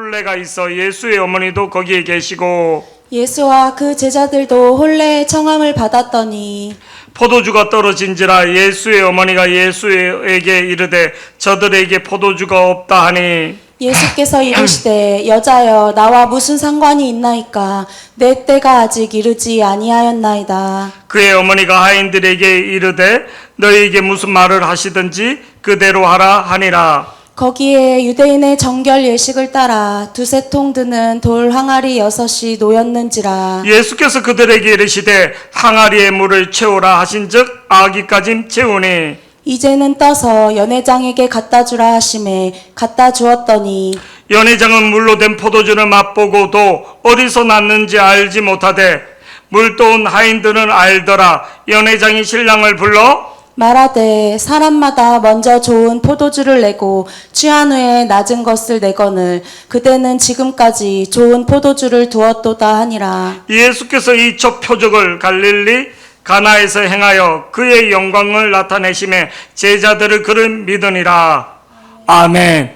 혼례가 있어 예수의 어머니도 거기에 계시고 예수와 그 제자들도 혼례의 청함을 받았더니 포도주가 떨어진지라 예수의 어머니가 예수에게 이르되 저들에게 포도주가 없다 하니 예수께서 이르시되 여자여 나와 무슨 상관이 있나이까 내 때가 아직 이르지 아니하였나이다. 그의 어머니가 하인들에게 이르되 너희에게 무슨 말을 하시든지 그대로 하라 하니라. 거기에 유대인의 정결 예식을 따라 두세 통 드는 돌 항아리 6이 놓였는지라. 예수께서 그들에게 이르시되 항아리에 물을 채우라 하신즉 아기까지 채우니 이제는 떠서 연회장에게 갖다 주라 하심에 갖다 주었더니 연회장은 물로 된 포도주를 맛보고도 어디서 났는지 알지 못하되 물도온 하인들은 알더라. 연회장이 신랑을 불러 말하되 사람마다 먼저 좋은 포도주를 내고 취한 후에 낮은 것을 내거늘 그대는 지금까지 좋은 포도주를 두었도다 하니라. 예수께서 이 첫 표적을 갈릴리 가나에서 행하여 그의 영광을 나타내심에 제자들을 그를 믿으니라. 아멘.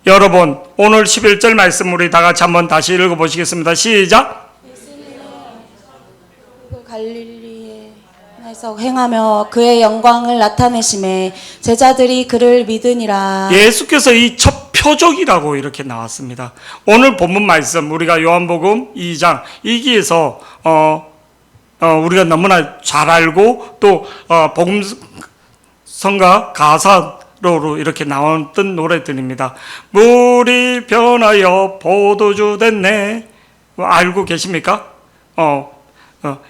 여러분 오늘 11절 말씀 우리 다 같이 한번 다시 읽어보시겠습니다. 시작. 갈릴리에서 행하며 그의 영광을 나타내심에 제자들이 그를 믿으니라. 예수께서 이 첫 표적이라고 이렇게 나왔습니다. 오늘 본문 말씀 우리가 요한복음 2장 이기에서 우리가 너무나 잘 알고 또 복음성가 가사로 이렇게 나왔던 노래들입니다. 물이 변하여 포도주 됐네. 알고 계십니까?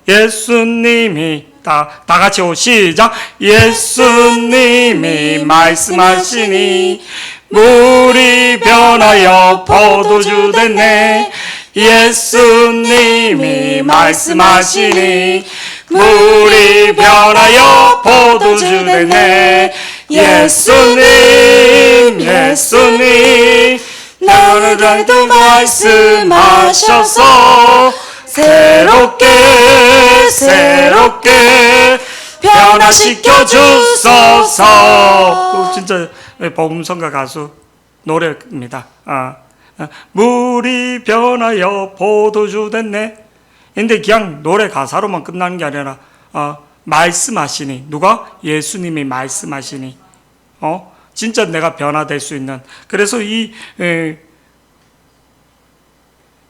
예수님이 다 같이 시작. 예수님이 말씀하시니 물이 변하여 포도주 됐네. 예수님이 말씀하시니 물이 변하여 포도주 됐네. 예수님 너희들도 말씀하셔서 새롭게 변화시켜 주소서. 진짜 복음성가 가수 노래입니다. 물이 변하여 포도주 됐네. 근데 그냥 노래 가사로만 끝나는 게 아니라 말씀하시니 누가? 예수님이 말씀하시니 진짜 내가 변화될 수 있는. 그래서 이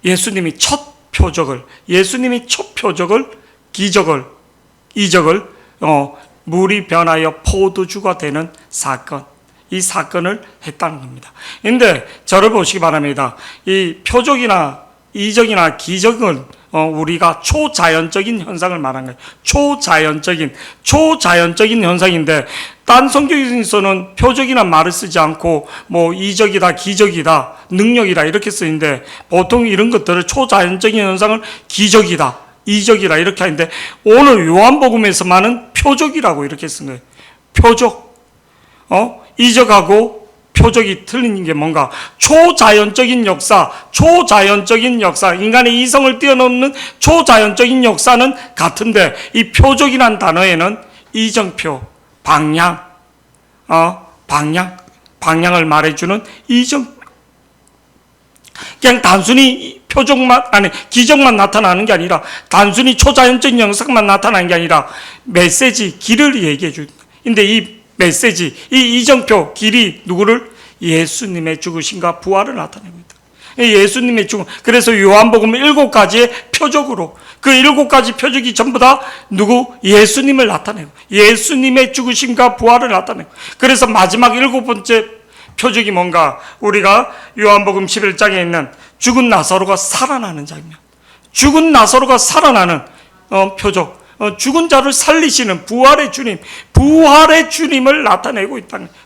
예수님이 첫 표적을 기적을 이적을 물이 변하여 포도주가 되는 사건, 이 사건을 했다는 겁니다. 근데 저를 보시기 바랍니다. 이 표적이나 이적이나 기적은 우리가 초자연적인 현상을 말한 거예요. 초자연적인 현상인데 딴 성경에서는 표적이나 말을 쓰지 않고 뭐 이적이다, 기적이다, 능력이다 이렇게 쓰는데 보통 이런 것들을 초자연적인 현상을 기적이다, 이적이다 이렇게 하는데 오늘 요한복음에서만은 표적이라고 이렇게 쓴 거예요. 표적. 이적하고 표적이 틀린 게 뭔가 초자연적인 역사, 인간의 이성을 뛰어넘는 초자연적인 역사는 같은데 이 표적이란 단어에는 이정표, 방향을 말해주는 이정. 그냥 단순히 기적만 나타나는 게 아니라 단순히 초자연적인 영상만 나타나는 게 아니라 메시지, 길을 얘기해 주는 거예요. 근데 이 메시지, 이 이정표, 길이 누구를? 예수님의 죽으심과 부활을 나타내고 있다. 예수님의 죽음. 그래서 요한복음 7가지의 표적으로 그 7가지 표적이 전부 다 누구? 예수님을 나타내고 예수님의 죽으심과 부활을 나타내고 그래서 마지막 7번째 표적이 뭔가? 우리가 요한복음 11장에 있는 죽은 나사로가 살아나는 장면. 죽은 나사로가 살아나는 표적. 죽은 자를 살리시는 부활의 주님을 나타내고 있다는 거예요.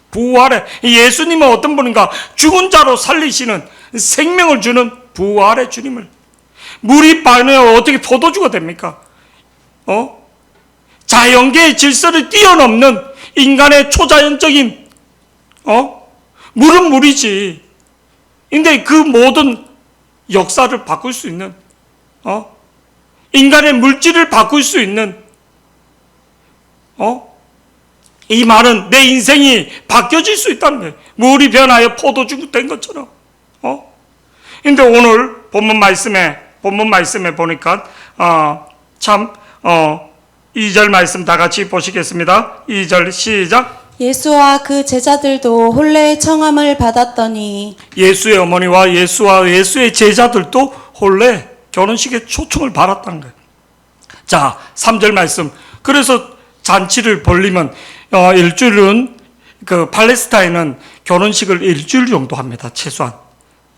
예수님은 어떤 분인가? 죽은 자로 살리시는 생명을 주는 부활의 주님을. 물이 빠르면 어떻게 포도주가 됩니까? 자연계의 질서를 뛰어넘는 인간의 초자연적인 물은 물이지. 근데 그 모든 역사를 바꿀 수 있는 인간의 물질을 바꿀 수 있는 이 말은 내 인생이 바뀌어질 수 있다는 거예요. 물이 변하여 포도주 된 것처럼 근데 오늘 본문 말씀에 보니까 참 2절 말씀 다 같이 보시겠습니다. 2절 시작. 예수와 그 제자들도 혼례의 청함을 받았더니 예수의 어머니와 예수의 제자들도 혼례 결혼식에 초청을 받았다는 거예요. 자, 3절 말씀. 그래서 잔치를 벌리면 일주일은 그 팔레스타인은 결혼식을 일주일 정도 합니다. 최소한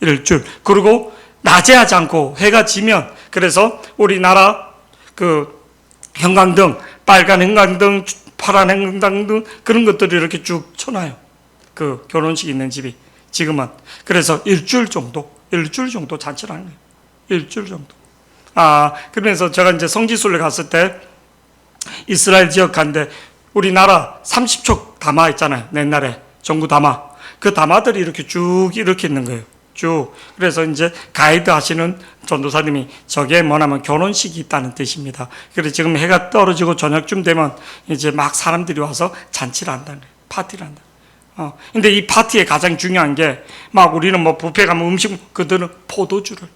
일주일. 그리고 낮에 하지 않고 해가 지면, 그래서 우리나라 그 형광등, 빨간 형광등, 파란 형광등 그런 것들이 이렇게 쭉 쳐놔요. 그 결혼식 있는 집이 지금은. 그래서 일주일 정도 잔치를 하는 거예요. 일주일 정도. 그러면서 제가 이제 성지순례 갔을 때 이스라엘 지역 간데 우리나라 30척 다마 있잖아요. 옛날에 전구 다마. 그 다마들이 이렇게 쭉 이렇게 있는 거예요. 쭉. 그래서 이제 가이드 하시는 전도사님이 저게 뭐냐면 결혼식이 있다는 뜻입니다. 그래서 지금 해가 떨어지고 저녁쯤 되면 이제 막 사람들이 와서 잔치를 한다는 거예요. 파티를 한다. 근데 이 파티에 가장 중요한 게 막 우리는 뭐 뷔페 가면 음식, 그들은 포도주를.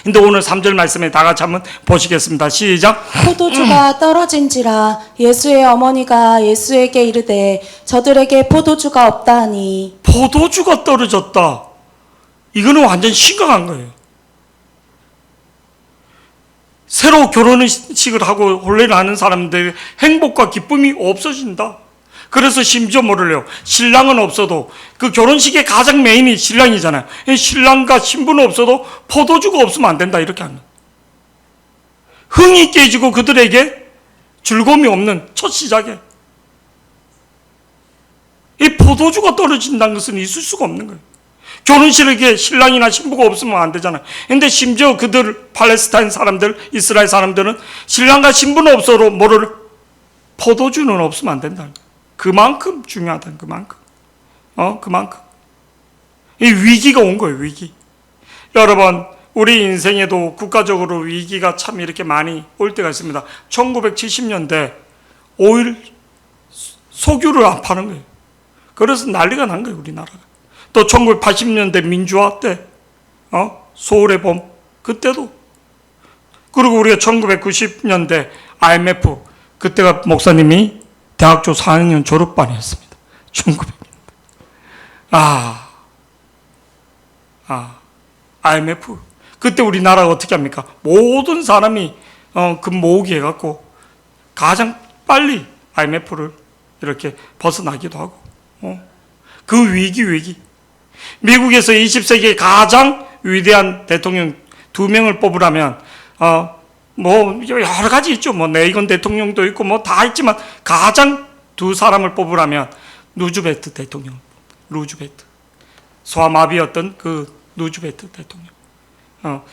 근데 오늘 3절 말씀에 다 같이 한번 보시겠습니다. 시작. 포도주가 떨어진지라 예수의 어머니가 예수에게 이르되 저들에게 포도주가 없다 하니. 포도주가 떨어졌다. 이거는 완전 심각한 거예요. 새로 결혼식을 하고 혼례를 하는 사람들의 행복과 기쁨이 없어진다. 그래서 심지어 뭐를요? 신랑은 없어도 그 결혼식의 가장 메인이 신랑이잖아요. 신랑과 신부는 없어도 포도주가 없으면 안 된다 이렇게 하는. 흥이 깨지고 그들에게 즐거움이 없는 첫 시작에 이 포도주가 떨어진다는 것은 있을 수가 없는 거예요. 결혼식에 신랑이나 신부가 없으면 안 되잖아요. 근데 심지어 그들 팔레스타인 사람들, 이스라엘 사람들은 신랑과 신부는 없어도 뭐를 포도주는 없으면 안 된다는 거예요. 그만큼 중요하다는 그만큼. 이 위기가 온 거예요, 위기. 여러분, 우리 인생에도 국가적으로 위기가 참 이렇게 많이 올 때가 있습니다. 1970년대 오일 석유를 안 파는 거예요. 그래서 난리가 난 거예요, 우리나라가. 또 1980년대 민주화 때, 소울의 봄, 그때도. 그리고 우리가 1990년대 IMF, 그때가 목사님이 대학교 4학년 졸업반이었습니다. 1900년대. IMF. 그때 우리나라가 어떻게 합니까? 모든 사람이 그 모으기 해갖고 가장 빨리 IMF를 이렇게 벗어나기도 하고. 그 위기. 미국에서 20세기의 가장 위대한 대통령 2명을 뽑으라면 뭐 여러 가지 있죠. 뭐 레이건 대통령도 있고 뭐 다 있지만 가장 두 사람을 뽑으라면 루즈벨트 대통령, 루즈벨트. 소아마비였던 그 루즈벨트 대통령.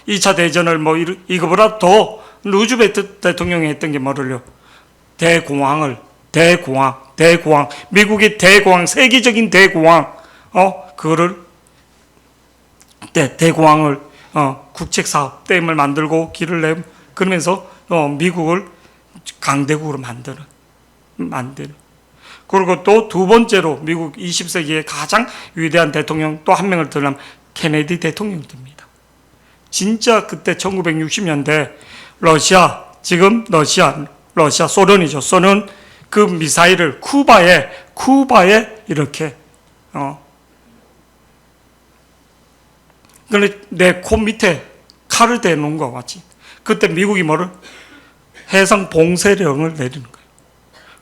2차 대전을 뭐 이거보다 더 루즈벨트 대통령이 했던 게 뭐를요? 대공황. 미국의 대공황, 세계적인 대공황. 그거를 대공황을 국책사업 댐을 만들고 길을 내고 그러면서 미국을 강대국으로 만드는. 그리고 또 두 번째로 미국 20세기의 가장 위대한 대통령 또 한 명을 들면 케네디 대통령이 됩니다. 진짜 그때 1960년대 러시아 소련이죠. 소련 그 미사일을 쿠바에 이렇게 내 코 밑에 칼을 대놓은 것과 같이 그때 미국이 뭐를 해상 봉쇄령을 내리는 거예요.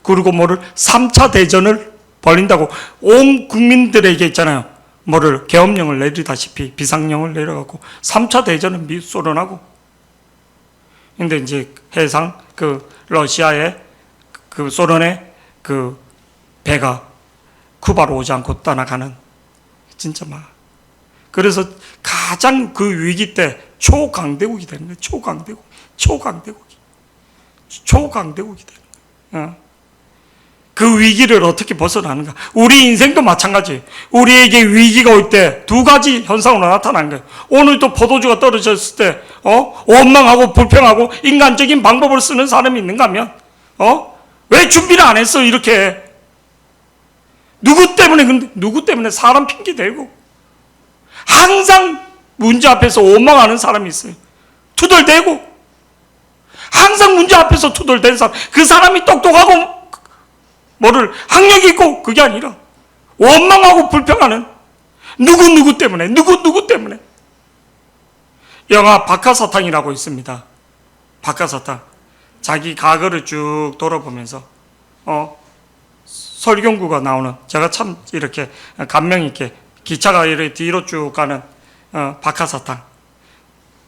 그리고 뭐를 3차 대전을 벌린다고 온 국민들에게 있잖아요. 뭐를 계엄령을 내리다시피 비상령을 내려갖고 3차 대전은 소련하고. 근데 이제 해상 그 러시아의 그 소련의 그 배가 쿠바로 오지 않고 떠나가는 진짜 막. 그래서 가장 그 위기 때 초강대국이 되는 거예요. 초강대국이 되는 거예요. 그 위기를 어떻게 벗어나는가? 우리 인생도 마찬가지예요. 우리에게 위기가 올 때 두 가지 현상으로 나타나는 거예요. 오늘도 포도주가 떨어졌을 때, 원망하고 불평하고 인간적인 방법을 쓰는 사람이 있는가 하면, 왜 준비를 안 했어? 이렇게. 누구 때문에 사람 핑계 대고. 항상 문제 앞에서 원망하는 사람이 있어요. 투덜대고 항상 문제 앞에서 투덜댄 사람, 그 사람이 똑똑하고 뭐를 학력이 있고 그게 아니라 원망하고 불평하는 누구 때문에 누구 때문에. 영화 박하사탕이라고 있습니다. 박하사탕. 자기 과거를 쭉 돌아보면서 설경구가 나오는, 제가 참 이렇게 감명 있게 기차가 이렇게 뒤로 쭉 가는 박하사탕.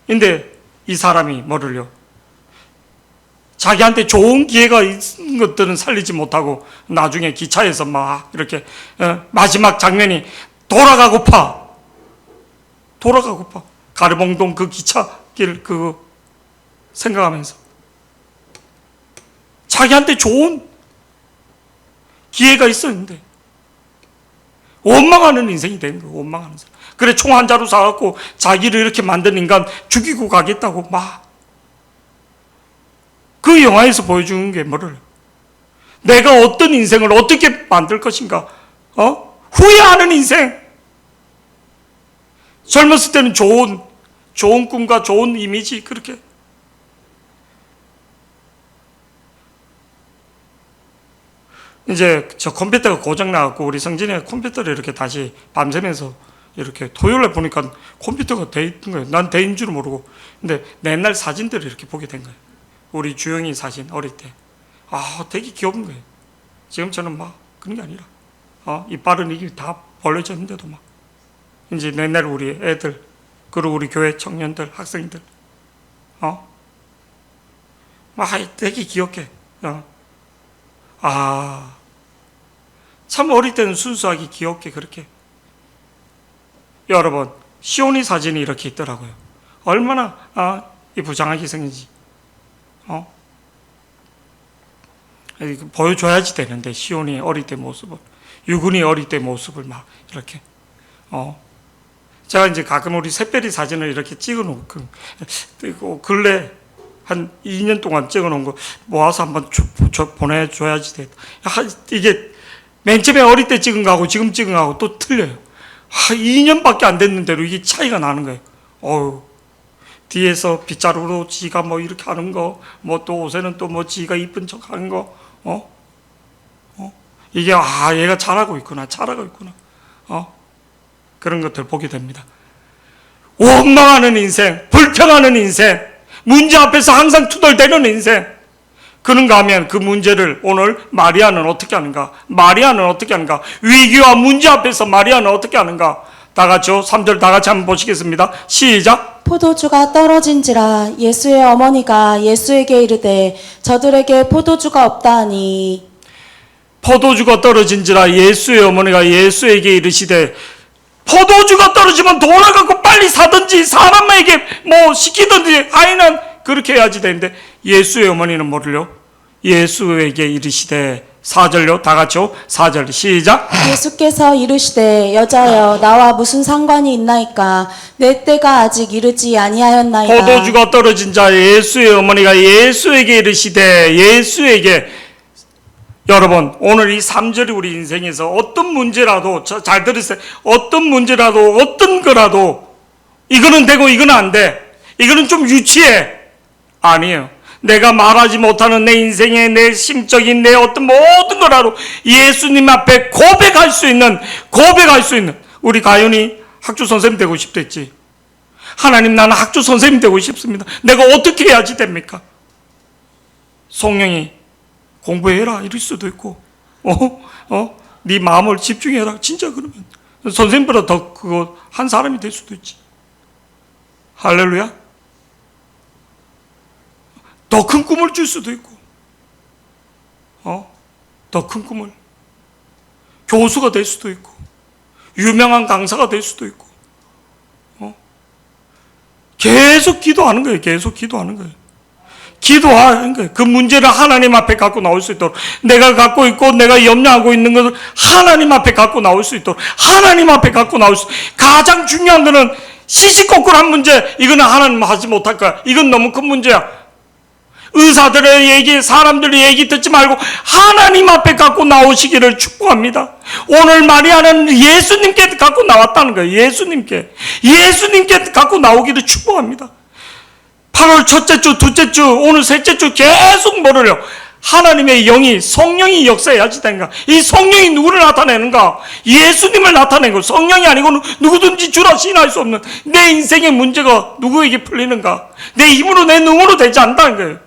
근데 이 사람이 뭐를요? 자기한테 좋은 기회가 있는 것들은 살리지 못하고 나중에 기차에서 막 이렇게 마지막 장면이 돌아가고파 가르봉동 그 기차길 그거 생각하면서 자기한테 좋은 기회가 있었는데 원망하는 인생이 된 거예요. 원망하는 사람. 그래 총 한 자루 사갖고 자기를 이렇게 만든 인간 죽이고 가겠다고 막. 그 영화에서 보여주는 게 뭐를? 내가 어떤 인생을 어떻게 만들 것인가? 후회하는 인생. 젊었을 때는 좋은 꿈과 좋은 이미지 그렇게. 이제 저 컴퓨터가 고장 나갖고 우리 성진이가 컴퓨터를 이렇게 다시 밤새면서 이렇게 토요일에 보니까 컴퓨터가 돼 있는 거예요. 난 돼인 줄 모르고. 근데 옛날 사진들을 이렇게 보게 된 거예요. 우리 주영이 사진 어릴 때. 되게 귀여운 거예요. 지금처럼 막 그런 게 아니라 이빨은 이게 다 벌려졌는데도 막 이제 옛날 우리 애들 그리고 우리 교회 청년들 학생들 막 되게 귀엽게 참 어릴 때는 순수하게 귀엽게 그렇게. 여러분 시온이 사진이 이렇게 있더라고요. 얼마나 이 부장하게 생긴지 보여줘야지 되는데 시온이 어릴 때 모습을, 유군이 어릴 때 모습을 막 이렇게 제가 이제 가끔 우리 새별이 사진을 이렇게 찍어놓고 근래 한 2년 동안 찍어놓은 거 모아서 한번 보내줘야지 돼. 이게 맨 처음에 어릴 때 찍은 거하고 지금 찍은 거하고 또 틀려요. 2년밖에 안 됐는데도 이게 차이가 나는 거예요. 뒤에서 빗자루로 지가 뭐 이렇게 하는 거, 뭐 또 옷에는 또 뭐 지가 이쁜 척 하는 거, 이게 얘가 잘하고 있구나. 그런 것들 보게 됩니다. 원망하는 인생, 불평하는 인생, 문제 앞에서 항상 투덜대는 인생. 그런가 하면 그 문제를 오늘 마리아는 어떻게 하는가? 위기와 문제 앞에서 마리아는 어떻게 하는가? 다 같이요. 3절 다 같이 한번 보시겠습니다. 시작. 포도주가 떨어진지라 예수의 어머니가 예수에게 이르되 저들에게 포도주가 없다 하니. 포도주가 떨어진지라 예수의 어머니가 예수에게 이르시되, 포도주가 떨어지면 돌아가고 빨리 사든지 사람에게 뭐 시키든지 아이는 그렇게 해야지 되는데, 예수의 어머니는 뭐를요? 예수에게 이르시되, 4절요. 다 같이요. 4절 시작. 예수께서 이르시되 여자여 나와 무슨 상관이 있나이까? 내 때가 아직 이르지 아니하였나이다. 포도주가 떨어진 자 예수의 어머니가 예수에게 이르시되, 예수에게. 여러분 오늘 이 3절이 우리 인생에서 어떤 문제라도, 잘 들으세요. 어떤 문제라도 어떤 거라도 이거는 되고 이거는 안 돼, 이거는 좀 유치해, 아니에요. 내가 말하지 못하는 내 인생의 내 심적인 내 어떤 모든 거라도 예수님 앞에 고백할 수 있는 우리 가윤이 학교 선생님 되고 싶댔지. 하나님 나는 학교 선생님 되고 싶습니다. 내가 어떻게 해야지 됩니까? 성령이 공부해라 이럴 수도 있고 네 마음을 집중해라 진짜 그러면 선생님보다 더 그거 한 사람이 될 수도 있지. 할렐루야. 더 큰 꿈을 줄 수도 있고 더 큰 꿈을, 교수가 될 수도 있고 유명한 강사가 될 수도 있고 계속 기도하는 거예요. 기도하는 거예요. 그 문제를 하나님 앞에 갖고 나올 수 있도록, 내가 갖고 있고 내가 염려하고 있는 것을 하나님 앞에 갖고 나올 수 있도록, 가장 중요한 거는 시시콜콜한 문제, 이거는 하나님 하지 못할 거야. 이건 너무 큰 문제야. 의사들의 얘기, 사람들의 얘기 듣지 말고 하나님 앞에 갖고 나오시기를 축복합니다. 오늘 마리아는 예수님께 갖고 나왔다는 거예요. 예수님께 갖고 나오기를 축복합니다. 8월 첫째 주, 둘째 주, 오늘 셋째 주 계속 뭐를요? 하나님의 영이, 성령이 역사해야지 되는가? 이 성령이 누구를 나타내는가? 예수님을 나타내는 거. 성령이 아니고 누구든지 주라 시인할 수 없는 내 인생의 문제가 누구에게 풀리는가? 내 힘으로, 내 능으로 되지 않다는 거예요.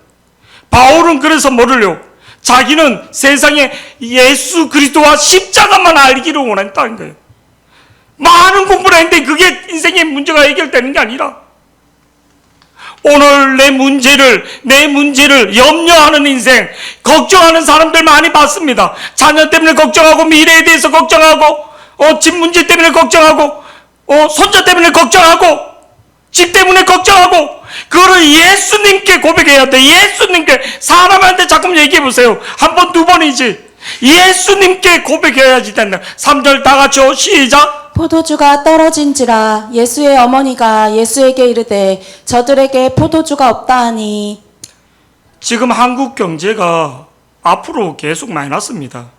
바울은 그래서 뭐를요? 자기는 세상에 예수 그리스도와 십자가만 알기를 원했다는 거예요. 많은 공부를 했는데 그게 인생의 문제가 해결되는 게 아니라 오늘 내 문제를 염려하는 인생, 걱정하는 사람들 많이 봤습니다. 자녀 때문에 걱정하고, 미래에 대해서 걱정하고, 집 문제 때문에 걱정하고, 손자 때문에 걱정하고, 집 때문에 걱정하고, 그거를 예수님께 고백해야 돼. 예수님께. 사람한테 자꾸 얘기해 보세요. 한 번, 두 번이지. 예수님께 고백해야지 된다. 3절 다 같이 시작. 포도주가 떨어진지라 예수의 어머니가 예수에게 이르되 저들에게 포도주가 없다 하니. 지금 한국 경제가 앞으로 계속 마이너스입니다.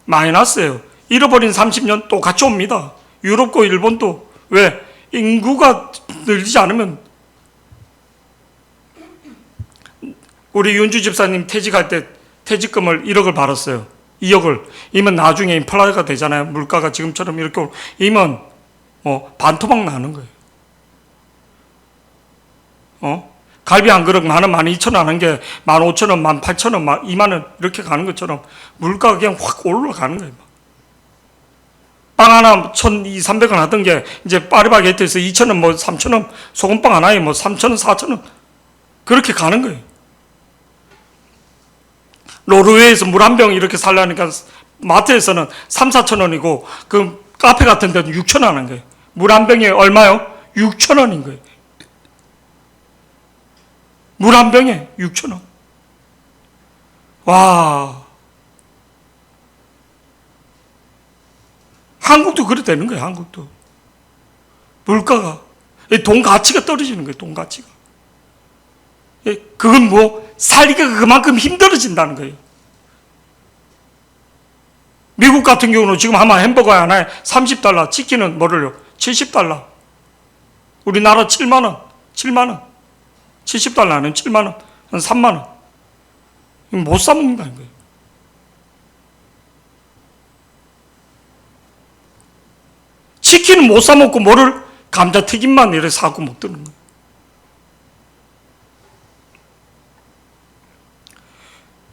마이너스예요. 잃어버린 30년 또 같이 옵니다. 유럽과 일본도. 왜? 인구가 늘지 않으면. 우리 윤주 집사님 퇴직할 때 퇴직금을 1억을 받았어요. 2억을. 이면 나중에 인플레가 되잖아요. 물가가 지금처럼 이렇게 이면 반토막 나는 거예요. 갈비 한 그릇 10,000원, 12,000원 하는 게 15,000원, 18,000원, 20,000원 이렇게 가는 것처럼 물가가 그냥 확 올라가는 거예요. 빵 하나 1,200, 300원 하던 게 이제 파리바게트에서 2,000원, 3,000원, 소금빵 하나에 3,000원, 4,000원 그렇게 가는 거예요. 노르웨이에서 물 한 병 이렇게 살려니까 마트에서는 3,000~4,000원이고 그 카페 같은 데는 6,000원 하는 거예요. 물 한 병에 얼마요? 6,000원인 거예요. 물 한 병에 6,000원. 와. 한국도 그래 되는 거예요. 한국도. 물가가. 돈 가치가 떨어지는 거예요. 돈 가치가. 그건 살기가 그만큼 힘들어진다는 거예요. 미국 같은 경우는 지금 아마 햄버거 하나에 $30, 치킨은 뭐를요? $70. 우리나라 7만 원. $70는 7만 원, 한 3만 원. 못 사 먹는다는 거예요. 치킨은 못 사 먹고 뭐를 감자튀김만 이렇게 사고 먹더는 거예요.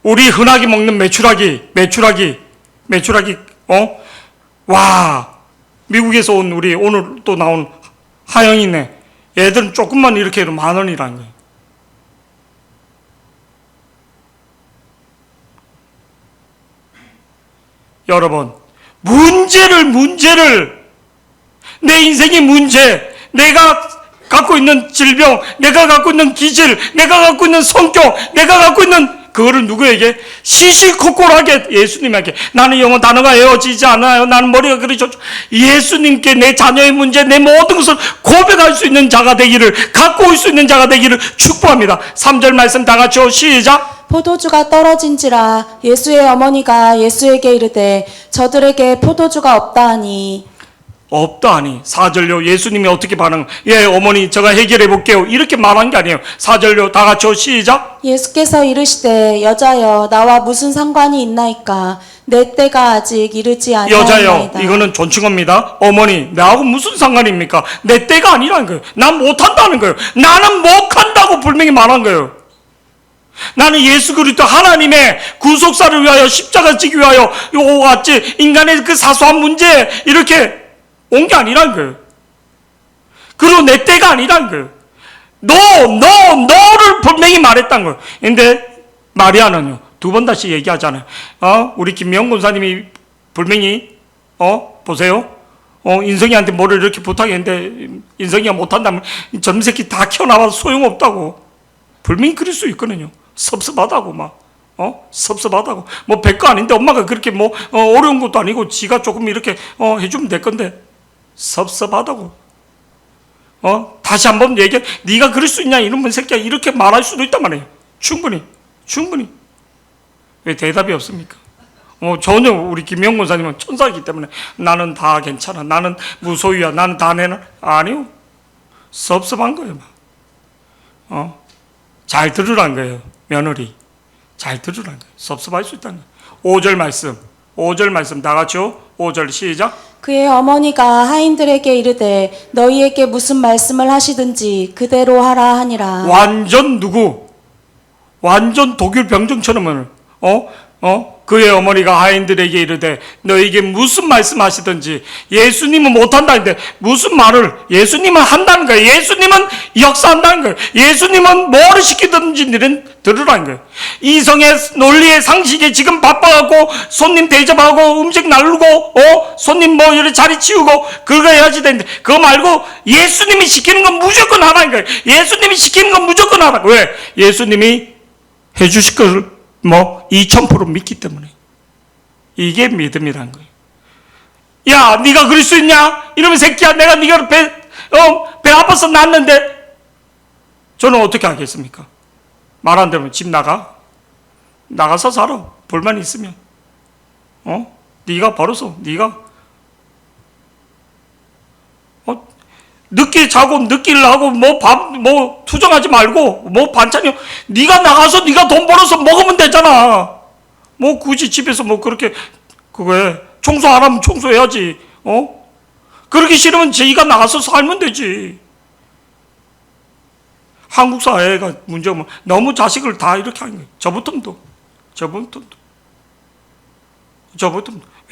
우리 흔하게 먹는 메추라기, 와, 미국에서 온 우리 오늘 또 나온 하영이네. 얘들은 조금만 이렇게 해도 10,000원이라는 거예요. 여러분, 문제를, 내 인생의 문제, 내가 갖고 있는 질병, 내가 갖고 있는 기질, 내가 갖고 있는 성격, 내가 갖고 있는 그거를 누구에게? 시시콜콜하게 예수님에게. 나는 영어 단어가 외워지지 않아요. 나는 머리가 그리 좋죠. 예수님께 내 자녀의 문제, 내 모든 것을 고백할 수 있는 자가 되기를, 갖고 올 수 있는 자가 되기를 축복합니다. 3절 말씀 다 같이 시작. 포도주가 떨어진지라 예수의 어머니가 예수에게 이르되 저들에게 포도주가 없다 하니. 없다 하니. 4절요. 예수님이 어떻게 반응? 예, 어머니 제가 해결해 볼게요. 이렇게 말한 게 아니에요. 4절요. 다 같이 시작. 예수께서 이르시되 여자여 나와 무슨 상관이 있나이까 내 때가 아직 이르지 아니하나이다. 여자요. 이거는 존칭어입니다. 어머니 나하고 무슨 상관입니까? 내 때가 아니라는 거예요. 난 못한다는 거예요. 나는 못한다고 분명히 말한 거예요. 나는 예수 그리스도 하나님의 구속사를 위하여 십자가 지기 위하여 요같이 인간의 그 사소한 문제 이렇게 온 게 아니란 거예요. 그리고 내 때가 아니란 거예요. 너를 분명히 말했단 거예요. 근데 마리아는요, 2번 다시 얘기하잖아요. 우리 김명 권사님이 분명히, 보세요. 인성이한테 뭐를 이렇게 부탁했는데, 인성이가 못한다면, 전 새끼 다 키워나와서 소용없다고. 분명히 그럴 수 있거든요. 섭섭하다고, 섭섭하다고. 별거 아닌데, 엄마가 그렇게 어려운 것도 아니고, 지가 조금 이렇게, 해주면 될 건데, 섭섭하다고. 다시 한번 얘기해. 네가 그럴 수 있냐 이놈의 새끼야 이렇게 말할 수도 있단 말이에요. 충분히. 왜 대답이 없습니까? 전혀 우리 김영 권사님은 천사이기 때문에 나는 다 괜찮아. 나는 무소유야. 나는 다 내놔. 아니요. 섭섭한 거예요. 잘 들으란 거예요. 며느리. 잘 들으란 거예요. 섭섭할 수 있다는 거예요. 5절 말씀 다 같이요. 5절 시작. 그의 어머니가 하인들에게 이르되 너희에게 무슨 말씀을 하시든지 그대로 하라 하니라. 완전 누구? 완전 독일 병정처럼 그의 어머니가 하인들에게 이르되 너에게 무슨 말씀하시든지. 예수님은 못한다는데 무슨 말을 예수님은 한다는 거예요. 예수님은 역사한다는 거예요. 예수님은 뭐를 시키든지 너는 들으라는 거예요. 이성의 논리의 상식에 지금 바빠갖고 손님 대접하고 음식 나르고 손님 뭐 이렇게 자리 치우고 그거 해야지 되는데 그거 말고 예수님이 시키는 건 무조건 하라는 거예요. 예수님이 시키는 건 무조건 하라고. 왜? 예수님이 해주실 것을 2000% 믿기 때문에. 이게 믿음이란 거예요. 야, 네가 그럴 수 있냐? 이러면 새끼야, 내가 네가 배 아파서 났는데. 저는 어떻게 하겠습니까? 말 안 되면 집 나가서 살아. 불만 있으면. 네가 벌어서 네가 늦게 자고 늦게 일하고 투정하지 말고 반찬이요. 네가 나가서 네가 돈 벌어서 먹으면 되잖아. 굳이 집에서 그렇게 그거에 청소 안 하면 청소해야지. 그렇게 싫으면 저희가 나가서 살면 되지. 한국 사회가 문제가 너무 자식을 다 이렇게 하는 거예요. 저부터도.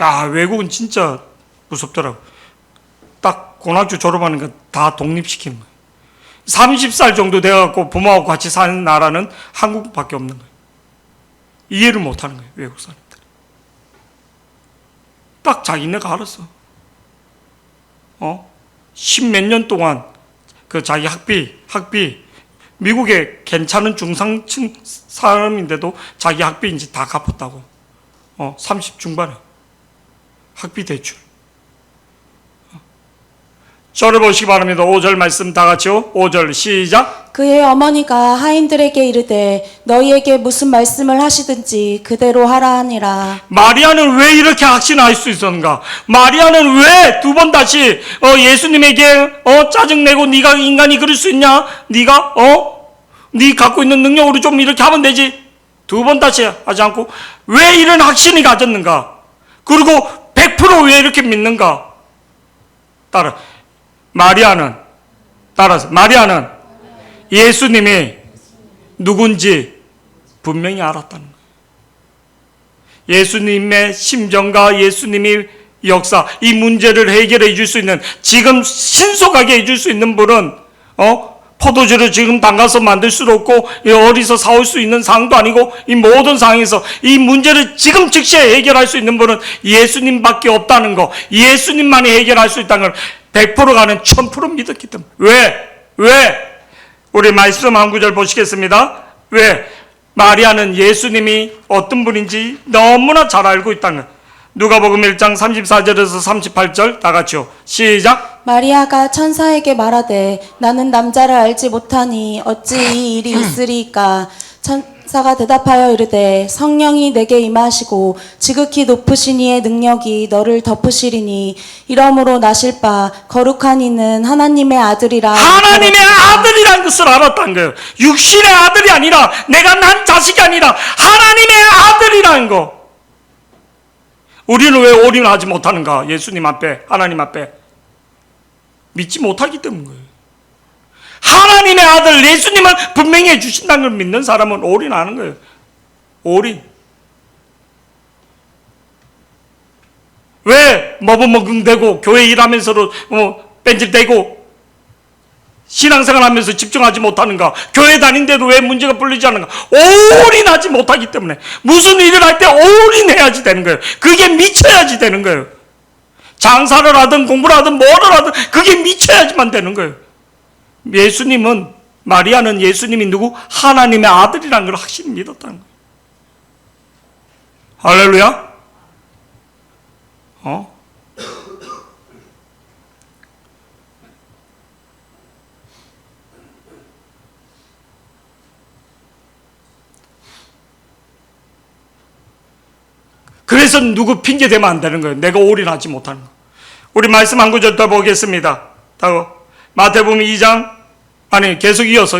야, 외국은 진짜 무섭더라고. 딱 고등학교 졸업하는 거 다 독립시키는 거예요. 30살 정도 돼갖고 부모하고 같이 사는 나라는 한국밖에 없는 거예요. 이해를 못하는 거예요, 외국 사람들이. 딱 자기네가 알았어. 십몇 년 동안 그 자기 학비 미국의 괜찮은 중상층 사람인데도 자기 학비 이제 다 갚았다고. 30 중반에 학비 대출. 저를 보시기 바랍니다. 5절 말씀 다 같이요. 5절 시작. 그의 어머니가 하인들에게 이르되 너희에게 무슨 말씀을 하시든지 그대로 하라 하니라. 마리아는 왜 이렇게 확신할 수 있었는가? 마리아는 왜 두 번 다시 예수님에게 짜증내고 네가 인간이 그럴 수 있냐? 네가 네 갖고 있는 능력으로 좀 이렇게 하면 되지. 두 번 다시 하지 않고 왜 이런 확신이 가졌는가? 그리고 100% 왜 이렇게 믿는가? 마리아는 예수님이 누군지 분명히 알았다는 거예요. 예수님의 심정과 예수님이 역사, 이 문제를 해결해 줄 수 있는, 지금 신속하게 해줄 수 있는 분은 포도주를 지금 담가서 만들 수도 없고 어디서 사올 수 있는 상황도 아니고 이 모든 상황에서 이 문제를 지금 즉시 해결할 수 있는 분은 예수님밖에 없다는 거, 예수님만이 해결할 수 있다는 걸 100% 가는 1000% 믿었기 때문에. 왜? 우리 말씀 한 구절 보시겠습니다. 왜? 마리아는 예수님이 어떤 분인지 너무나 잘 알고 있다는 거예요. 누가복음 1장 34절에서 38절 다 같이요. 시작. 마리아가 천사에게 말하되 나는 남자를 알지 못하니 어찌 이 일이 있으리이까. 천사가 대답하여 이르되 성령이 내게 임하시고 지극히 높으신 이의 능력이 너를 덮으시리니 이러므로 나실 바 거룩한 이는 하나님의 아들이라. 하나님의 아들이란 것을 알았다는 거예요. 육신의 아들이 아니라 내가 난 자식이 아니라 하나님의 아들이라는 거. 우리는 왜 올인하지 못하는가? 예수님 앞에, 하나님 앞에. 믿지 못하기 때문인 거예요. 하나님의 아들 예수님을 분명히 해주신다는 걸 믿는 사람은 올인하는 거예요. 올인. 왜 머뭇머뭇대고 교회 일하면서도 뺀질대고 신앙생활 하면서 집중하지 못하는가? 교회 다닌데도 왜 문제가 풀리지 않는가? 올인하지 못하기 때문에. 무슨 일을 할 때 올인해야지 되는 거예요. 그게 미쳐야지 되는 거예요. 장사를 하든 공부를 하든 뭐를 하든 그게 미쳐야지만 되는 거예요. 예수님은, 마리아는 예수님이 누구? 하나님의 아들이라는 걸 확실히 믿었다는 거예요. 할렐루야. 그래서 누구 핑계 대면 안 되는 거예요. 내가 올인하지 못하는 거. 우리 말씀 한 구절 더 보겠습니다. 마태복음 2장, 계속 이어서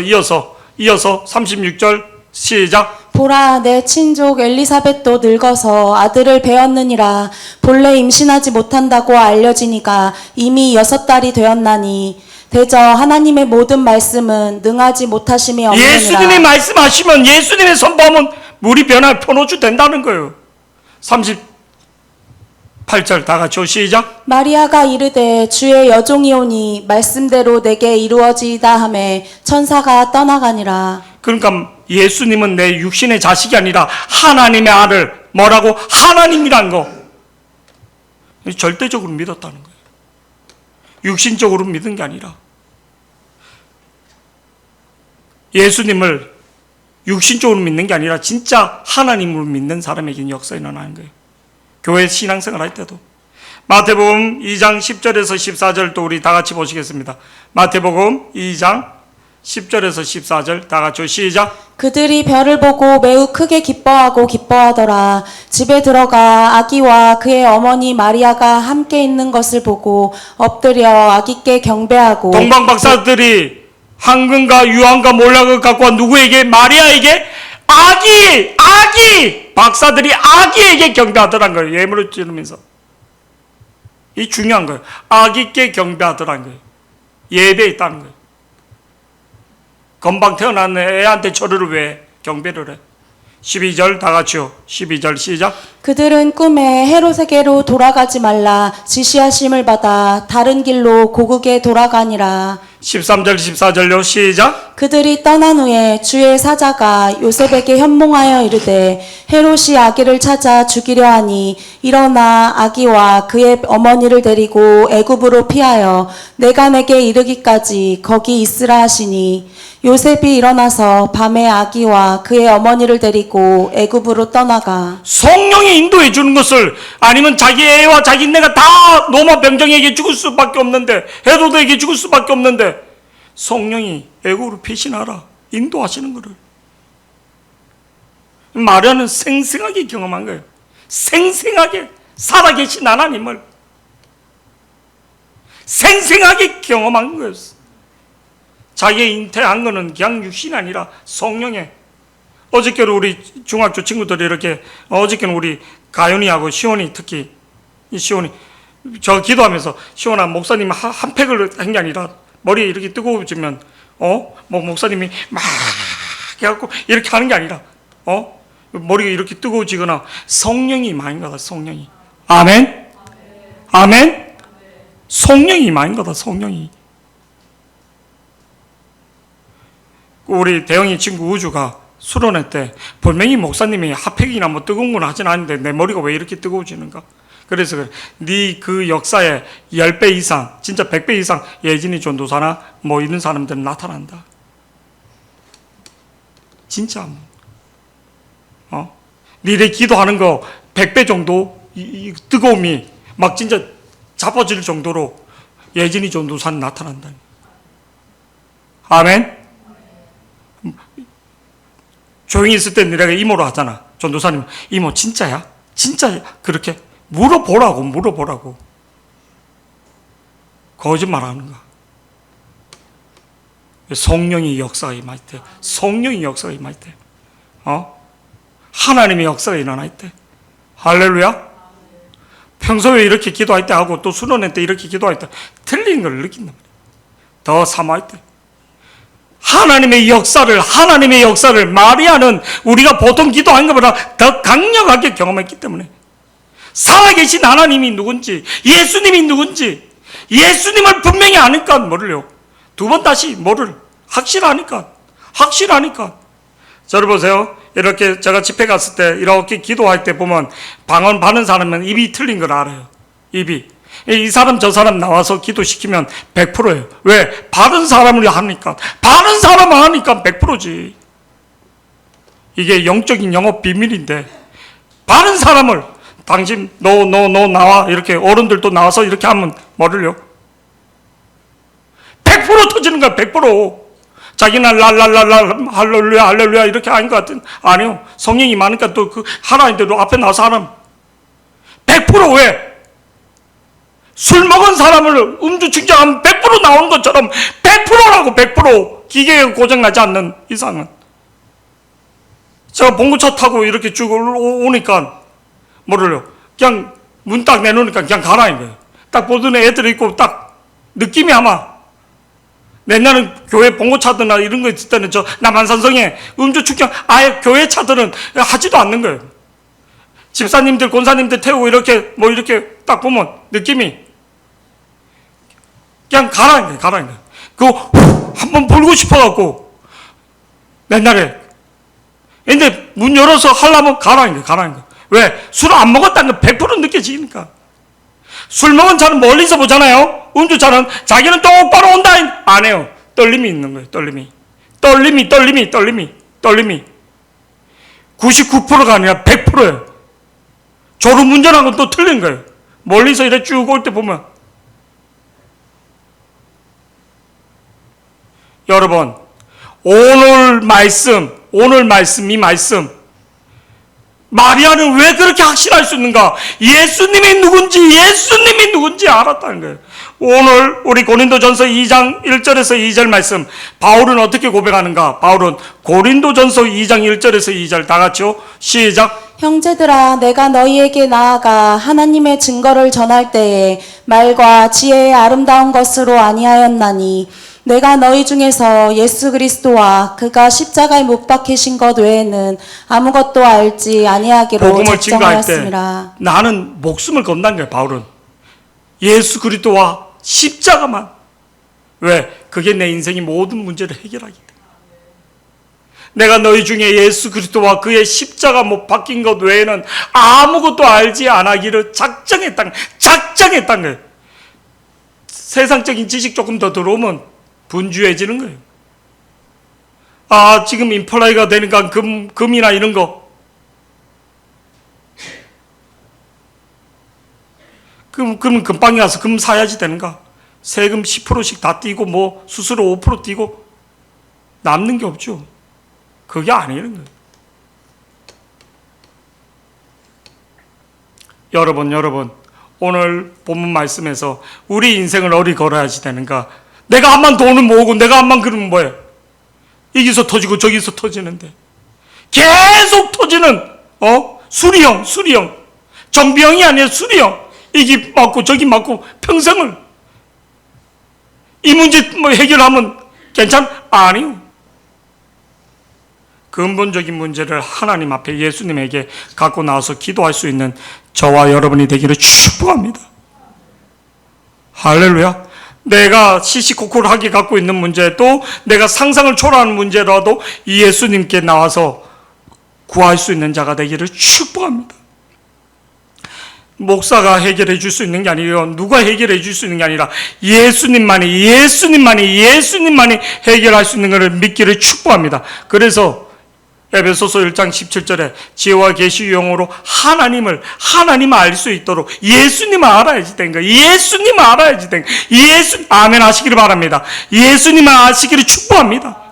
36절 시작. 보라, 내 친족 엘리사벳도 늙어서 아들을 배었느니라. 본래 임신하지 못한다고 알려지니까 이미 6달이 되었나니 대저 하나님의 모든 말씀은 능하지 못하심이 없느니라. 예수님이 말씀하시면, 예수님의 선포하면 물이 변화 표노주 된다는 거예요. 38절 다 같이 시작. 마리아가 이르되 주의 여종이오니 말씀대로 내게 이루어지이다 하매 천사가 떠나가니라. 그러니까 예수님은 내 육신의 자식이 아니라 하나님의 아들, 뭐라고? 하나님이란 거. 절대적으로 믿었다는 거예요. 육신적으로 믿은 게 아니라. 예수님을 육신적으로 믿는 게 아니라 진짜 하나님으로 믿는 사람에게는 역사가 일어나는 거예요. 교회 신앙생활 할 때도. 마태복음 2장 10절에서 14절 또 우리 다 같이 보시겠습니다. 마태복음 2장 10절에서 14절 다 같이 시작. 그들이 별을 보고 매우 크게 기뻐하고 기뻐하더라. 집에 들어가 아기와 그의 어머니 마리아가 함께 있는 것을 보고 엎드려 아기께 경배하고. 동방 박사들이 황금과 유황과 몰락을 갖고 와 누구에게? 마리아에게 아기 박사들이 아기에게 경배하더란 거예요. 예물을 지르면서. 이 중요한 거예요. 아기께 경배하더란 거예요. 예배에 있다는 거예요. 금방 태어난 애한테 절을 왜 경배를 해? 12절 다 같이요. 12절 시작. 그들은 꿈에 헤롯에게로 돌아가지 말라 지시하심을 받아 다른 길로 고국에 돌아가니라. 13절 14절요. 시작. 그들이 떠난 후에 주의 사자가 요셉에게 현몽하여 이르되 헤롯이 아기를 찾아 죽이려 하니 일어나 아기와 그의 어머니를 데리고 애굽으로 피하여 내가 내게 이르기까지 거기 있으라 하시니 요셉이 일어나서 밤에 아기와 그의 어머니를 데리고 애굽으로 떠나가. 성령이 인도해 주는 것을, 아니면 자기 애와 자기 내가 다 로마 병정에게 죽을 수밖에 없는데, 헤로드에게 죽을 수밖에 없는데 성령이 애굽으로 피신하라 인도하시는 거를 마리아는 생생하게 경험한 거예요. 생생하게 살아계신 하나님을 생생하게 경험한 거였어. 자기 잉태한 거는 그냥 육신이 아니라 성령의. 어저께는 우리 중학교 친구들이 이렇게, 어저께는 우리 가연이하고 시온이, 특히 이 시온이 저 기도하면서, 시온아, 목사님 한 팩을 한 게 아니라 머리에 이렇게 뜨거워지면 뭐 목사님이 막 해갖고 이렇게 하는 게 아니라 머리가 이렇게 뜨거워지거나 성령이 임하는 거다. 성령이. 아멘. 아멘. 성령이 임하는 거다. 성령이. 우리 대영이 친구 우주가 수련회 때 분명히 목사님이 핫팩이나 뭐 뜨거운 건 하진 않는데 내 머리가 왜 이렇게 뜨거워지는가? 그래서 그래. 네 그 역사에 10배 이상, 진짜 100배 이상 예진이 전도사나 뭐 이런 사람들은 나타난다. 진짜. 니네 기도하는 거 100배 정도 이 뜨거움이 막 진짜 자빠질 정도로 예진이 전도사는 나타난다. 아멘. 조용히 있을 때 내가 이모로 하잖아. 전도사님, 이모 진짜야? 진짜야? 그렇게 물어보라고. 거짓말 하는가? 성령의 역사가 임할 때, 성령의 역사가 임할 때, 하나님의 역사가 일어날 때, 할렐루야. 평소에 이렇게 기도할 때 하고 또 수련회 때 이렇게 기도할 때 틀린 걸 느낀단 말이야. 더 사모할 때. 하나님의 역사를 마리아는 우리가 보통 기도하는 것보다 더 강력하게 경험했기 때문에, 살아계신 하나님이 누군지, 예수님이 누군지, 예수님을 분명히 아니까 뭐를요? 두 번 다시 뭐를? 확실하니까. 저를 보세요. 이렇게 제가 집회 갔을 때 이렇게 기도할 때 보면 방언 받는 사람은 입이 틀린 걸 알아요. 입이. 이 사람 저 사람 나와서 기도시키면 100%예요. 왜? 받은 사람을 하니까. 받은 사람을 하니까 100%지. 이게 영적인 영업 비밀인데, 받은 사람을, 당신 너 나와, 이렇게 어른들도 나와서 이렇게 하면 뭐를요? 100% 터지는 거야. 100%. 자기는 랄랄랄라 할렐루야 이렇게 하는 것 같은, 아니요. 성령이 많으니까 또 그 하나님대로 앞에 나서 하는. 100% 왜? 술 먹은 사람을 음주 측정하면 100% 나오는 것처럼 100%라고 100% 기계가 고장나지 않는 이상은. 제가 봉고차 타고 이렇게 쭉 오니까 뭐래요? 그냥 문 딱 내놓으니까 그냥 가라는 거예요. 딱 보던 애들이 있고 딱 느낌이 아마 옛날은 교회 봉고차들이나 이런 거 있을 때는 저 남한산성에 음주 측정 아예 교회 차들은 하지도 않는 거예요. 집사님들, 권사님들 태우고 이렇게 뭐 이렇게 딱 보면 느낌이 그냥 가라는 거예요. 가라는 거예요. 그거 한번 불고 싶어갖고 옛날에 근데 문 열어서 하려면 가라는 거예요. 가라는 거예요. 왜? 술을 안 먹었다는 건 100% 느껴지니까. 술 먹은 차는 멀리서 보잖아요. 음주차는 자기는 똑바로 온다 안 해요. 떨림이 있는 거예요. 떨림이 99%가 아니라 100%예요. 졸음운전하고는 또 틀린 거예요. 멀리서 이렇게 쭉 올 때 보면 여러분 오늘 말씀 이 말씀 마리아는 왜 그렇게 확신할 수 있는가? 예수님이 누군지 알았다는 거예요. 오늘 우리 고린도전서 2장 1절에서 2절 말씀 바울은 어떻게 고백하는가? 바울은 고린도전서 2장 1절에서 2절 다 같이요. 시작. 형제들아, 내가 너희에게 나아가 하나님의 증거를 전할 때에 말과 지혜의 아름다운 것으로 아니하였나니 내가 너희 중에서 예수 그리스도와 그가 십자가에 못 박히신 것 외에는 아무것도 알지 아니하기로 복음을 증거할 때 작정하였습니다. 나는 목숨을 건다는 거예요. 바울은 예수 그리스도와 십자가만. 왜? 그게 내 인생의 모든 문제를 해결하기 때문에. 내가 너희 중에 예수 그리스도와 그의 십자가 못 박힌 것 외에는 아무것도 알지 않기를 작정했다는 거예요. 세상적인 지식 조금 더 들어오면 분주해지는 거예요. 아, 지금 인플레이가 되니까 금이나 이런 거. 그러면 금방에 가서 금 사야지 되는가? 세금 10%씩 다 띄고 뭐 수수료 5% 띄고 남는 게 없죠. 그게 아니라는 거예요. 여러분 오늘 본문 말씀에서 우리 인생을 어디 걸어야지 되는가? 내가 한번 돈을 모으고 내가 한번 그러면 뭐예요? 여기서 터지고 저기서 터지는데 계속 터지는 수리형 정비형이 아니라 수리형. 이기 맞고 저기 맞고 평생을 이 문제 뭐 해결하면 아니요. 근본적인 문제를 하나님 앞에 예수님에게 갖고 나와서 기도할 수 있는 저와 여러분이 되기를 축복합니다. 할렐루야. 내가 시시콜콜하게 갖고 있는 문제도 내가 상상을 초월하는 문제라도 예수님께 나와서 구할 수 있는 자가 되기를 축복합니다. 목사가 해결해 줄 수 있는 게 아니라 누가 해결해 줄 수 있는 게 아니라 예수님만이 해결할 수 있는 것을 믿기를 축복합니다. 그래서 에베소서 1장 17절에 지혜와 계시 유용으로 하나님을 알 수 있도록 예수님을 알아야지 되는 거예요. 예수님을 알아야지 되는 거예요. 아멘 하시기를 바랍니다. 예수님을 아시기를 축복합니다.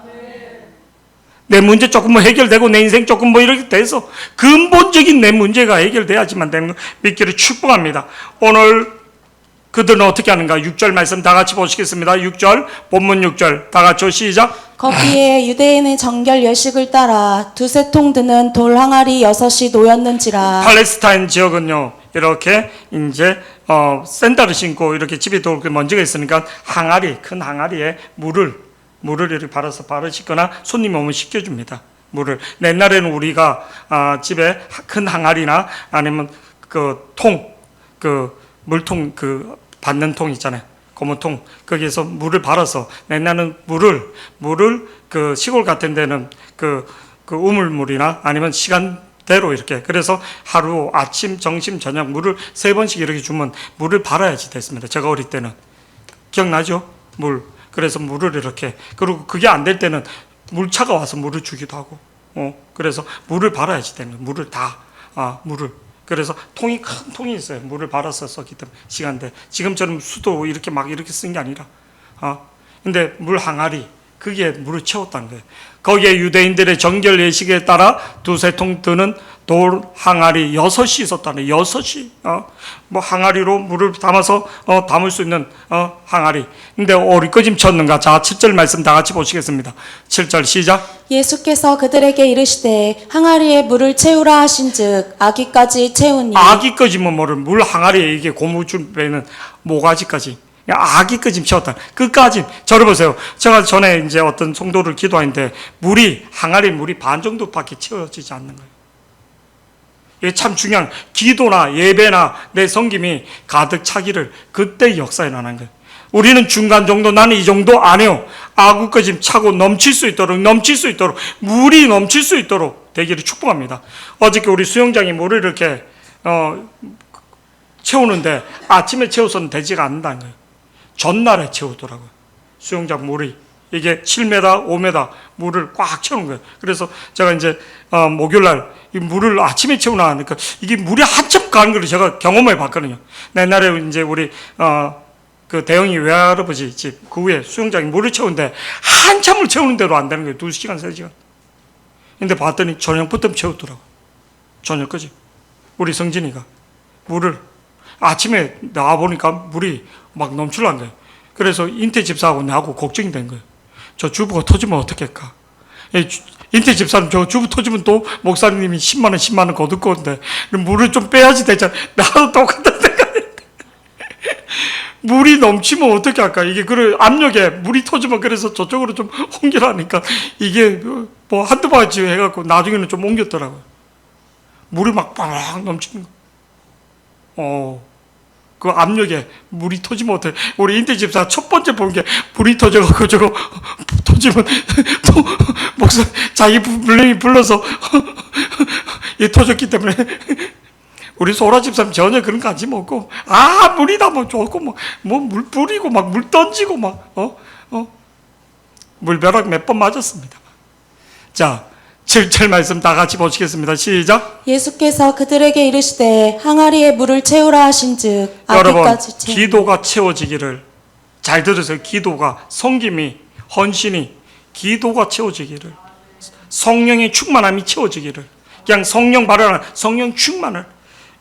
내 문제 조금 뭐 해결되고 내 인생 조금 뭐 이렇게 돼서 근본적인 내 문제가 해결돼야지만 되는 거 믿기를 축복합니다. 오늘 그들은 어떻게 하는가? 6절 말씀 다 같이 보시겠습니다. 6절 본문 6절 다 같이 시작. 거기에 유대인의 정결 예식을 따라 두세 통 드는 돌 항아리 6이 놓였는지라. 팔레스타인 지역은요 이렇게 이제 샌들을 신고 이렇게 집에 돌고 먼지가 있으니까 큰 항아리에 물을 이렇게 바로 씻거나 손님이 오면 씻겨줍니다. 물을. 옛날에는 우리가 집에 큰 항아리나 아니면 물통 받는 통 있잖아요. 고무통 거기에서 물을 발라서 옛날에는 물을 시골 같은 데는 우물물이나 아니면 시간대로 이렇게 그래서 하루 아침 점심 저녁 물을 3번씩 이렇게 주면 물을 발아야지 됐습니다. 제가 어릴 때는 기억나죠? 그래서 물을 이렇게 그리고 그게 안 될 때는 물차가 와서 물을 주기도 하고 그래서 물을 발아야지 되는 물을 그래서 큰 통이 있어요. 물을 발아서 썼기 때문에 시간대 지금처럼 수도 이렇게 막 이렇게 쓴 게 아니라 근데 물 항아리 그게 물을 채웠다는 거예요. 거기에 유대인들의 정결 예식에 따라 두세 통 드는 돌 항아리 6이 있었다네. 6이. 뭐 항아리로 물을 담아서 담을 수 있는 항아리. 근데 어디까지 쳤는가? 자, 7절 말씀 다 같이 보시겠습니다. 7절 시작. 예수께서 그들에게 이르시되 항아리에 물을 채우라 하신즉 아기까지 채우니 아기까지면 뭐를 물 항아리에 이게 고무줄에는 모가지까지. 아기까지 채웠다. 끝까지. 저를 보세요. 제가 전에 이제 어떤 성도를 기도하는데 항아리 물이 반 정도밖에 채워지지 않는 거예요. 이게 참 중요한, 기도나 예배나 내 섬김이 가득 차기를 그때 역사에 나는 거예요. 우리는 중간 정도, 나는 이 정도 안 해요. 아구까지 차고 넘칠 수 있도록, 물이 넘칠 수 있도록 되기를 축복합니다. 어저께 우리 수영장에 물을 이렇게 채우는데 아침에 채워서는 되지가 않는다는 거예요. 전날에 채우더라고요. 수영장 물이. 이게 7m, 5m 물을 꽉 채우는 거예요. 그래서 제가 이제 목요일날 이 물을 아침에 채우나 하니까 이게 물이 한참 가는 걸 제가 경험해 봤거든요. 옛날에 이제 우리 그 대영이 외할아버지 집 그 위에 수영장에 물을 채우는데 한참을 채우는데도 안 되는 거예요. 2시간, 3시간. 근데 봤더니 저녁부터 채우더라고요. 저녁까지. 우리 성진이가 물을 아침에 나와보니까 물이 막 넘칠란 거예요. 그래서 인태 집사하고 나하고 걱정이 된 거예요. 저 주부가 터지면 어떡할까? 인태 집사는 저 주부 터지면 또 목사님이 10만 원 거둘 건데 물을 좀 빼야지 되잖아. 나도 똑같은 생각이야. 물이 넘치면 어떻게 할까? 이게 압력에 물이 터지면 그래서 저쪽으로 좀 옮기라니까 이게 뭐 한두 바지 해갖고 나중에는 좀 옮겼더라고요. 물이 막 빵 넘치는 거. 그 압력에 물이 터지면 어떡해. 우리 인태 집사 첫 번째 본 게 물이 터져갖고 저거 터지면 또 목사 자기 분명히 불러서 이 터졌기 때문에 우리 소라 집사님 전혀 그런 거 하지 못고 물이다 뭐 좋고 뭐 물 뿌리고 막 물 던지고 막 물벼락 몇 번 맞았습니다. 자, 7절 말씀 다 같이 보시겠습니다. 시작. 예수께서 그들에게 이르시되 항아리에 물을 채우라 하신즉 여러분, 아기까지 채우니 기도가 채워지기를, 잘 들으세요. 기도가, 섬김이, 헌신이, 기도가 채워지기를, 성령의 충만함이 채워지기를, 그냥 성령 발현한 성령 충만을.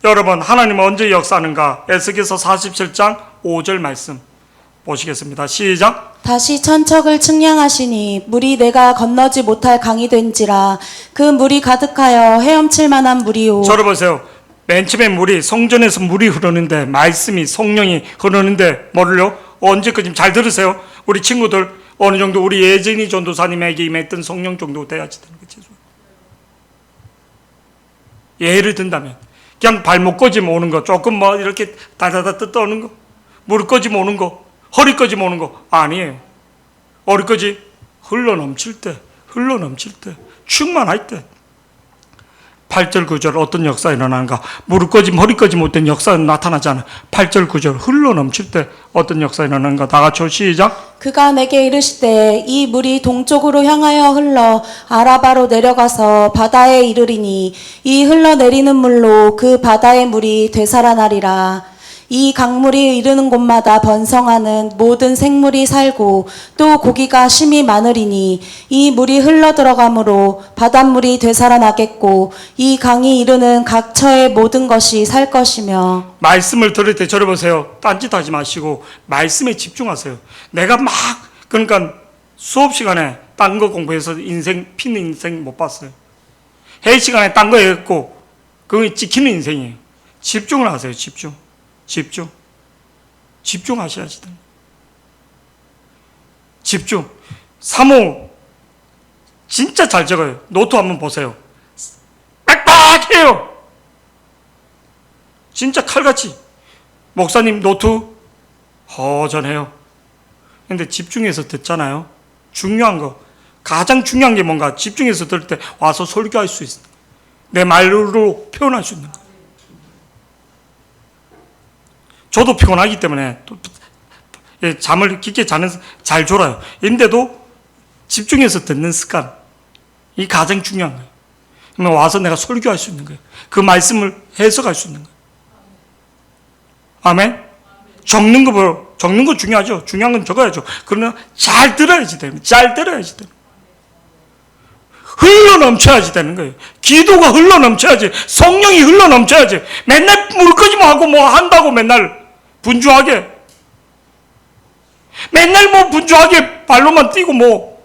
여러분, 하나님은 언제 역사하는가? 에스겔서 47장 5절 말씀 보시겠습니다. 시작. 다시 천척을 측량하시니 물이 내가 건너지 못할 강이 된지라 그 물이 가득하여 헤엄칠 만한 물이요. 저를 보세요. 맨 처음에 성전에서 물이 흐르는데, 말씀이, 성령이 흐르는데 뭐를요? 언제까지? 잘 들으세요. 우리 친구들 어느 정도 우리 예진이 전도사님에게 임했던 성령 정도 돼야지 되는 거죠. 예를 든다면 그냥 발목까지 모는 거, 조금 뭐 이렇게 다다다 떠는 거, 무릎까지 모는 거, 허리까지 모는 거 아니에요. 허리까지 흘러넘칠 때, 충만할 때. 8절 9절 어떤 역사가 일어나는가? 무릎까지 허리까지 못된 역사는 나타나잖아. 8절 9절 흘러넘칠 때 어떤 역사가 일어나는가? 다 같이 시작. 그가 내게 이르시되 이 물이 동쪽으로 향하여 흘러 아라바로 내려가서 바다에 이르리니 이 흘러내리는 물로 그 바다의 물이 되살아나리라. 이 강물이 이르는 곳마다 번성하는 모든 생물이 살고 또 고기가 심히 많으리니 이 물이 흘러들어가므로 바닷물이 되살아나겠고 이 강이 이르는 각 처의 모든 것이 살 것이며. 말씀을 들을 때 저를 보세요. 딴짓하지 마시고 말씀에 집중하세요. 내가 그러니까 수업 시간에 딴 거 공부해서 핀 인생 못 봤어요. 회의 시간에 딴 거 했고 그거 찍히는 인생이에요. 집중을 하세요. 집중하셔야지 됩니다. 집중. 3호 진짜 잘 적어요. 노트 한번 보세요. 빡빡해요. 진짜 칼같이. 목사님 노트 허전해요. 근데 집중해서 듣잖아요. 중요한 거, 가장 중요한 게 뭔가 집중해서 들을 때 와서 설교할 수 있어요. 내 말로 표현할 수 있는 거. 저도 피곤하기 때문에 잠을 깊게 잘 졸아요. 인데도 집중해서 듣는 습관, 이 가장 중요한 거예요. 그러면 와서 내가 설교할 수 있는 거예요. 그 말씀을 해석할 수 있는 거예요. 아멘? 적는 거 중요하죠. 중요한 건 적어야죠. 그러나 잘 들어야지 되는, 잘 들어야지 되는. 흘러 넘쳐야지 되는 거예요. 기도가 흘러 넘쳐야지. 성령이 흘러 넘쳐야지. 맨날 물거지만 하고 뭐 한다고 맨날 분주하게. 맨날 뭐 분주하게 발로만 뛰고 뭐.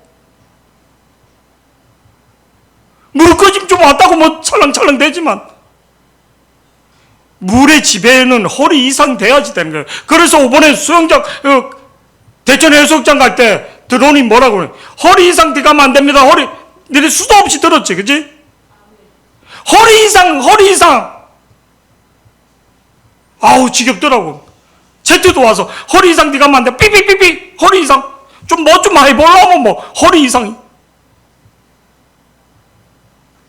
물거짐 좀 왔다고 뭐 찰랑찰랑 되지만. 물의 지배는 허리 이상 돼야지 되는 거예요. 그래서 이번에 수영장, 대천 해수욕장 갈 때 드론이 뭐라고 그래? 허리 이상 들어가면 안 됩니다. 너네 수도 없이 들었지, 그지? 허리 이상. 아우, 지겹더라고. 제트도 와서 허리 이상 들어가면 안 돼. 삐삐삐삐. 허리 이상. 좀 해보려면 뭐, 허리 이상이.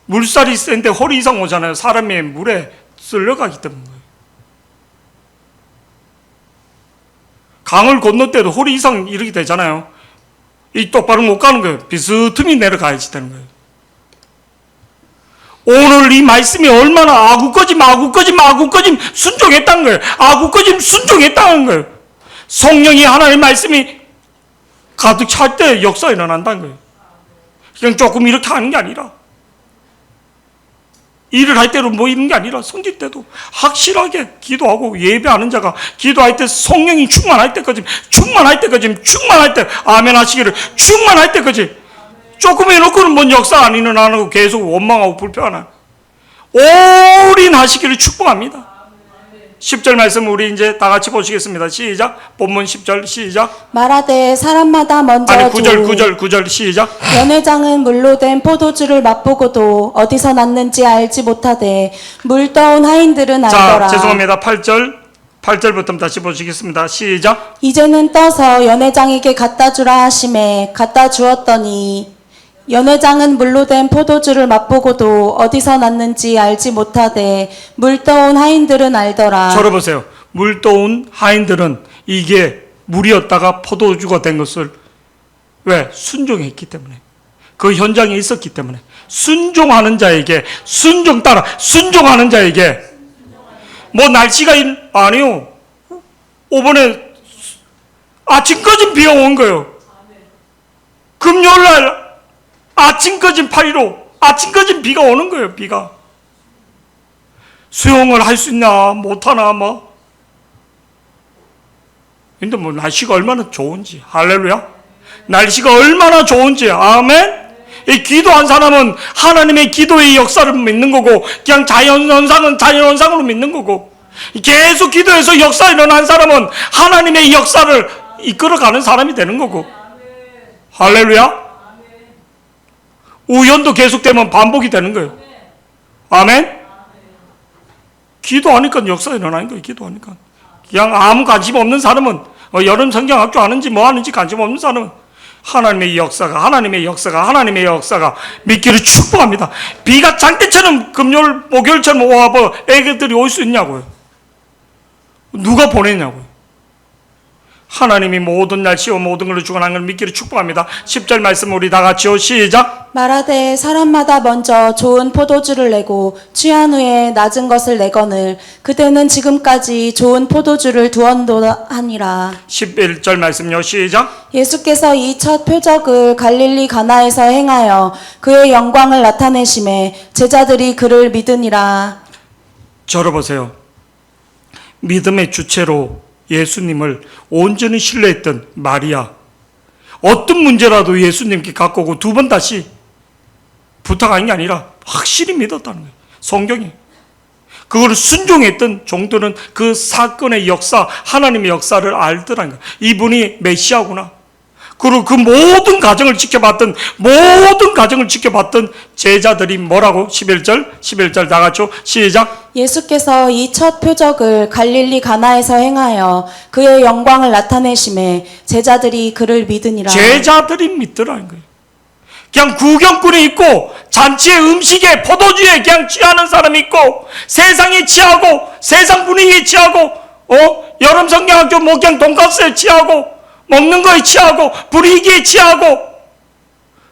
물살이 센데 허리 이상 오잖아요. 사람이 물에 쓸려가기 때문에. 강을 건널 때도 허리 이상 이렇게 되잖아요. 이 똑바로 못 가는 거예요. 비스듬히 내려가야지 되는 거예요. 오늘 이 말씀이 얼마나 아구꺼짐 순종했다는 거예요. 아구꺼짐 순종했다는 거예요. 성령이 하나님의 말씀이 가득 찰 때 역사가 일어난다는 거예요. 그냥 조금 이렇게 하는 게 아니라, 일을 할 때로 모이는 게 아니라 성질 때도 확실하게 기도하고, 예배하는 자가 기도할 때 성령이 충만할 때까지 아멘 하시기를, 충만할 때까지. 조금 해놓고는 뭔 역사 안 일어나고 계속 원망하고 불평하나. 올인하시기를 축복합니다. 10절 말씀 우리 이제 다 같이 보시겠습니다. 시작. 본문 10절 시작. 말하되 사람마다 먼저 9절 시작. 연회장은 물로 된 포도주를 맛보고도 어디서 났는지 알지 못하되 물 떠온 하인들은 알더라. 자, 죄송합니다. 8절부터 다시 보시겠습니다. 시작. 이제는 떠서 연회장에게 갖다 주라 하심에 갖다 주었더니 연회장은 물로 된 포도주를 맛보고도 어디서 났는지 알지 못하되 물 떠온 하인들은 알더라. 저러보세요. 물 떠온 하인들은 이게 물이었다가 포도주가 된 것을 왜? 순종했기 때문에. 그 현장에 있었기 때문에. 순종하는 자에게, 순종하는 자에게 뭐 날씨가 아니요. 이번에 아침까지 비가 온 거예요. 금요일날 아침까지 8.15 아침까지 비가 오는 거예요. 비가. 수영을 할 수 있나 못하나 뭐. 근데 뭐 날씨가 얼마나 좋은지. 할렐루야. 날씨가 얼마나 좋은지. 아멘. 이 기도한 사람은 하나님의 기도의 역사를 믿는 거고, 그냥 자연현상은 자연현상으로 믿는 거고, 계속 기도해서 역사 일어난 사람은 하나님의 역사를 이끌어가는 사람이 되는 거고. 할렐루야. 우연도 계속되면 반복이 되는 거예요. 아멘. 기도하니까 역사 일어나는 거예요. 기도하니까. 그냥 아무 관심 없는 사람은, 여름 성경학교 하는지 뭐 하는지 관심 없는 사람은 하나님의 역사가 믿기를 축복합니다. 비가 장대처럼 금요일 목요일처럼 와봐 애기들이 올 수 있냐고요. 누가 보냈냐고요. 하나님이 모든 날씨와 모든 걸로 주관한 걸 믿기를 축복합니다. 10절 말씀 우리 다 같이요. 시작. 말하되 사람마다 먼저 좋은 포도주를 내고 취한 후에 낮은 것을 내거늘 그대는 지금까지 좋은 포도주를 두었도다 하니라. 11절 말씀요. 시작. 예수께서 이 첫 표적을 갈릴리 가나에서 행하여 그의 영광을 나타내심에 제자들이 그를 믿으니라. 저러보세요. 믿음의 주체로 예수님을 온전히 신뢰했던 마리아. 어떤 문제라도 예수님께 갖고 오고 두 번 다시 부탁하는 게 아니라 확실히 믿었다는 거예요. 성경이. 그걸 순종했던 종들은 그 사건의 역사, 하나님의 역사를 알더라는 거예요. 이분이 메시아구나. 그리고 그 모든 가정을 지켜봤던 제자들이 뭐라고? 11절 다 같이요. 시작. 예수께서 이 첫 표적을 갈릴리 가나에서 행하여 그의 영광을 나타내심에 제자들이 그를 믿으니라. 제자들이 믿더라는 거예요. 그냥 구경꾼이 있고 잔치의 음식에 포도주에 그냥 취하는 사람이 있고 세상에 취하고 세상 분위기에 취하고 여름 성경학교 뭐 그냥 돈가스에 취하고 먹는 거에 취하고 분위기에 취하고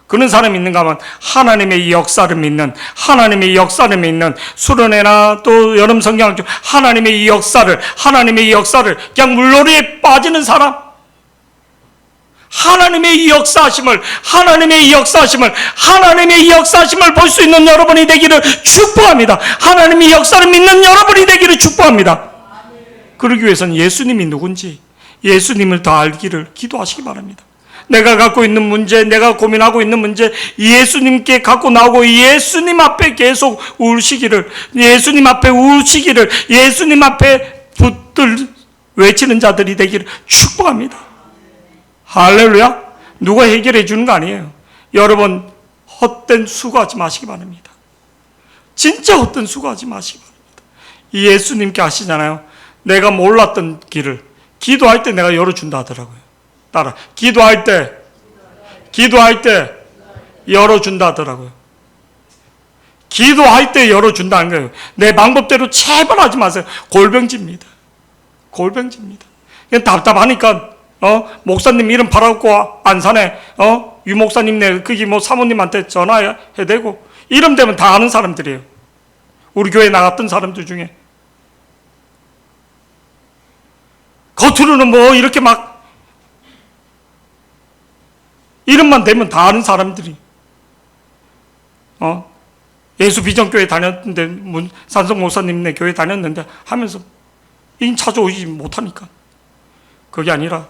그런 사람이 있는가 하면 하나님의 역사를 믿는, 하나님의 역사를 믿는, 수련회나 또 여름 성경 중 하나님의 역사를 그냥 물놀이에 빠지는 사람, 하나님의 역사하심을 볼 수 있는 여러분이 되기를 축복합니다. 하나님의 역사를 믿는 여러분이 되기를 축복합니다. 그러기 위해서는 예수님이 누군지, 예수님을 더 알기를 기도하시기 바랍니다. 내가 갖고 있는 문제, 내가 고민하고 있는 문제, 예수님께 갖고 나오고 예수님 앞에 계속 울시기를, 예수님 앞에 붙들 외치는 자들이 되기를 축복합니다. 할렐루야. 누가 해결해 주는 거 아니에요. 여러분 헛된 수고하지 마시기 바랍니다. 진짜 헛된 수고하지 마시기 바랍니다. 예수님께 아시잖아요. 내가 몰랐던 길을 기도할 때 내가 열어준다 하더라고요. 따라 기도할 때 열어준다 하더라고요. 기도할 때 열어준다는 거예요. 내 방법대로 제발 하지 마세요. 골병집니다. 그냥 답답하니까 목사님 이름 팔아갖고 안산에 유 목사님네 거기 뭐 사모님한테 전화해대고 이름 되면 다 아는 사람들이에요. 우리 교회 나갔던 사람들 중에 겉으로는 뭐 이렇게 막 이름만 되면 다 아는 사람들이 예수 비전교회 다녔는데 산성 목사님네 교회 다녔는데 하면서 인 찾아오지 못하니까 그게 아니라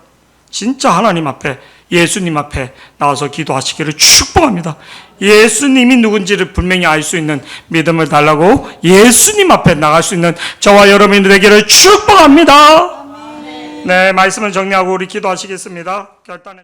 진짜 하나님 앞에 예수님 앞에 나와서 기도하시기를 축복합니다. 예수님이 누군지를 분명히 알 수 있는 믿음을 달라고 예수님 앞에 나갈 수 있는 저와 여러분이 되기를 축복합니다. 네, 말씀을 정리하고 우리 기도하시겠습니다. 결단해